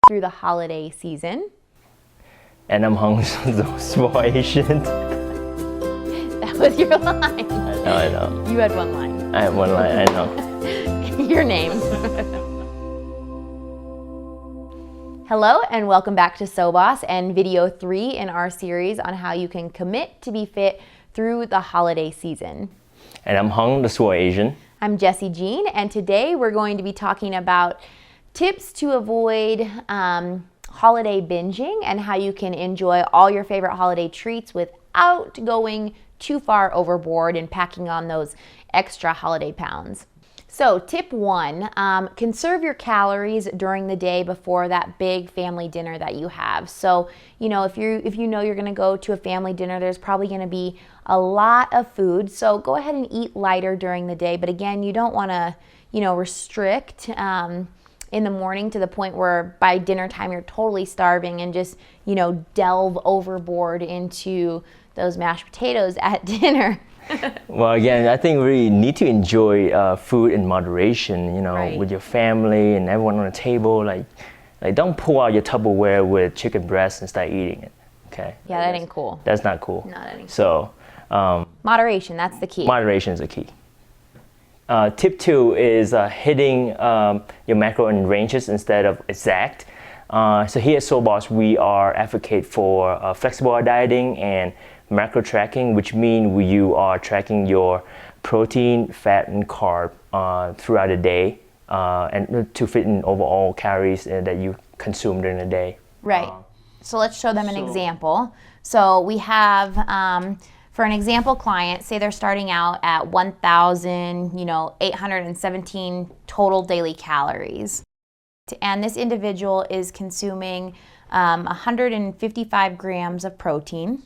through the holiday season. And I'm hungry, so small Asian. That was your line. I know. You had one line. I have one line, I know. Your name. Hello and welcome back to SoBoss and video 3 in our series on how you can commit to be fit through the holiday season. And I'm Hung, the small Asian. I'm Jessie Jean, and today we're going to be talking about tips to avoid holiday binging and how you can enjoy all your favorite holiday treats without going too far overboard and packing on those extra holiday pounds. So tip 1, conserve your calories during the day before that big family dinner that you have. So, you know, if you know you're gonna go to a family dinner, there's probably gonna be a lot of food. So go ahead and eat lighter during the day. But again, you don't wanna, restrict in the morning to the point where by dinner time you're totally starving and just, delve overboard into those mashed potatoes at dinner. Well, again, I think we need to enjoy food in moderation, Right. with your family and everyone on the table. Like don't pull out your Tupperware with chicken breast and start eating it, okay? Yeah, that ain't cool. That's not cool. Not any cool. So, Moderation, that's the key. moderation is the key. Tip 2 is hitting your macro in ranges instead of exact. So here at SoBoss, we are advocate for flexible dieting and macro tracking, which means you are tracking your protein, fat, and carb throughout the day and to fit in overall calories that you consume during the day. Right. So let's show them an example. So we have, for an example client, say they're starting out at 1,817 total daily calories. And this individual is consuming 155 grams of protein.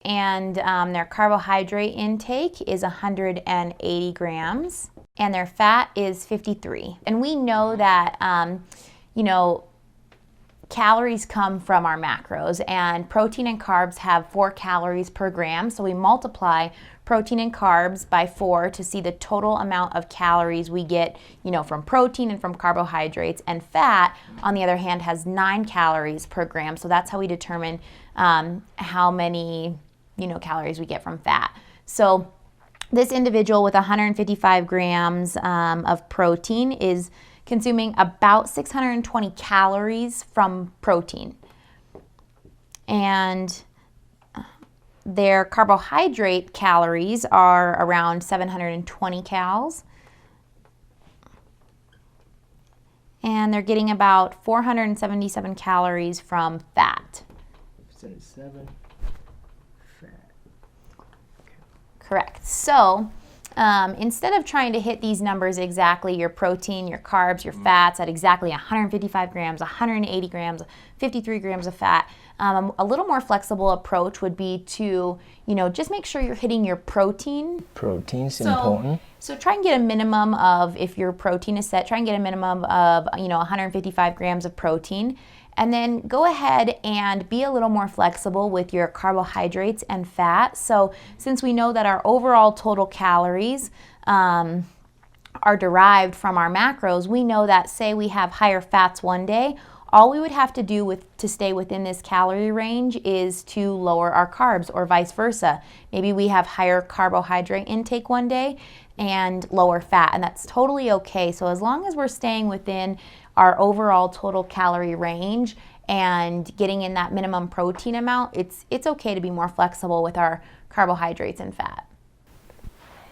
And their carbohydrate intake is 180 grams. And their fat is 53. And we know that, calories come from our macros, and protein and carbs have 4 calories per gram. So we multiply protein and carbs by 4 to see the total amount of calories we get, from protein and from carbohydrates. And fat, on the other hand, has 9 calories per gram. So that's how we determine how many, calories we get from fat. So this individual with 155 grams of protein is consuming about 620 calories from protein. And their carbohydrate calories are around 720 calories. And they're getting about 477 calories from fat. 77 fat. Okay. Correct. So instead of trying to hit these numbers exactly, your protein, your carbs, your fats at exactly 155 grams, 180 grams, 53 grams of fat, a little more flexible approach would be to, just make sure you're hitting your protein. Protein's important. So try and get a minimum of, if your protein is set, try and get a minimum of, 155 grams of protein. And then go ahead and be a little more flexible with your carbohydrates and fat. So since we know that our overall total calories are derived from our macros, we know that, say we have higher fats one day, all we would have to do to stay within this calorie range is to lower our carbs, or vice versa. Maybe we have higher carbohydrate intake one day and lower fat, and that's totally okay. So as long as we're staying within our overall total calorie range and getting in that minimum protein amount, it's okay to be more flexible with our carbohydrates and fat.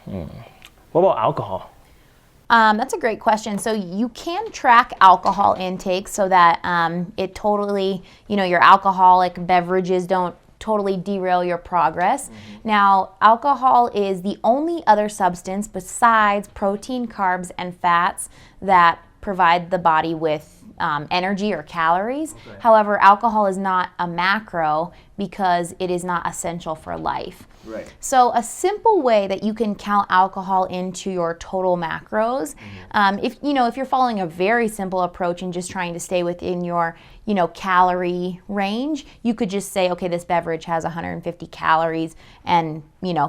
What about alcohol? That's a great question. So you can track alcohol intake so that it totally, your alcoholic beverages don't totally derail your progress. Now, alcohol is the only other substance besides protein, carbs, and fats that provide the body with energy or calories. Okay. However, alcohol is not a macro because it is not essential for life. Right. So a simple way that you can count alcohol into your total macros, if you're following a very simple approach and just trying to stay within your calorie range, you could just say, okay, this beverage has 150 calories, and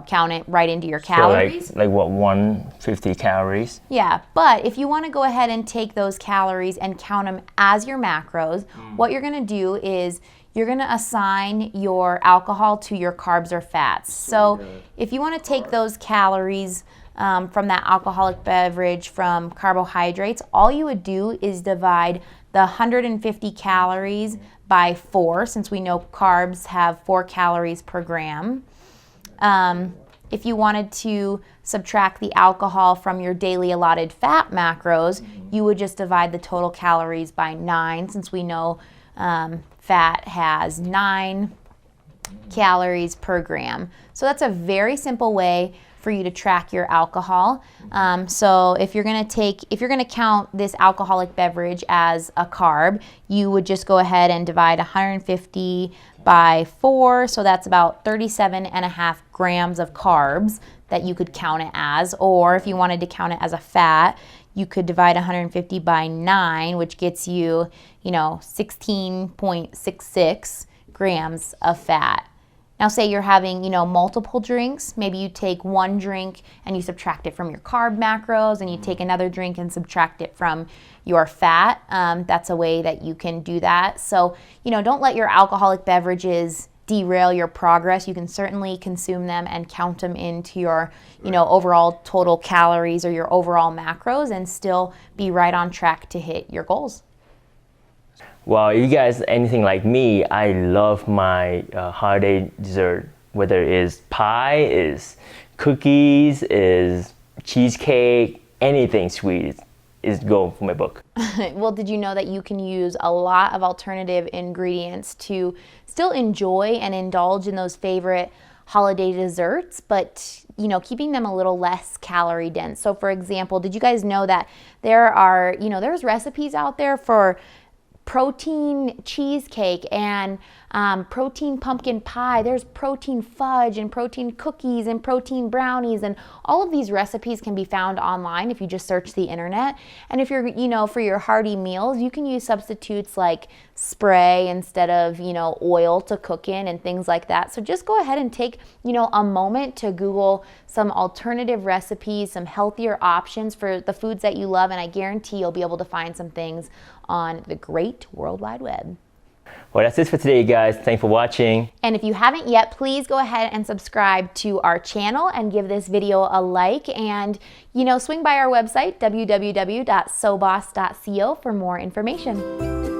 count it right into your calories. So like what, 150 calories? Yeah, but if you want to go ahead and take those calories and count them as your macros, what you're going to do is you're going to assign your alcohol to your carbs or fats. So if you want to take those calories from that alcoholic beverage from carbohydrates, all you would do is divide the 150 calories by 4, since we know carbs have 4 calories per gram. If you wanted to subtract the alcohol from your daily allotted fat macros, you would just divide the total calories by 9, since we know fat has 9 calories per gram. So that's a very simple way for you to track your alcohol. So if you're gonna count this alcoholic beverage as a carb, you would just go ahead and divide 150 by 4, so that's about 37.5 grams of carbs that you could count it as. Or if you wanted to count it as a fat, you could divide 150 by 9, which gets you, 16.66 grams of fat. Now say you're having, multiple drinks. Maybe you take one drink and you subtract it from your carb macros, and you take another drink and subtract it from your fat. That's a way that you can do that. So, don't let your alcoholic beverages derail your progress. You can certainly consume them and count them into your, overall total calories or your overall macros, and still be right on track to hit your goals. Well, you guys anything like me, I love my holiday dessert, whether it is pie, is cookies, is cheesecake, anything sweet is go for my book. Well, did you know that you can use a lot of alternative ingredients to still enjoy and indulge in those favorite holiday desserts, but keeping them a little less calorie dense? So for example, did you guys know that there's recipes out there for protein cheesecake and protein pumpkin pie? There's protein fudge and protein cookies and protein brownies, and all of these recipes can be found online if you just search the internet. And if you're, for your hearty meals, you can use substitutes like spray instead of, oil to cook in and things like that. So just go ahead and take, a moment to Google some alternative recipes, some healthier options for the foods that you love, and I guarantee you'll be able to find some things on the great World Wide Web. Well, that's it for today, guys. Thanks for watching. And if you haven't yet, please go ahead and subscribe to our channel and give this video a like. And, swing by our website, www.soboss.co, for more information.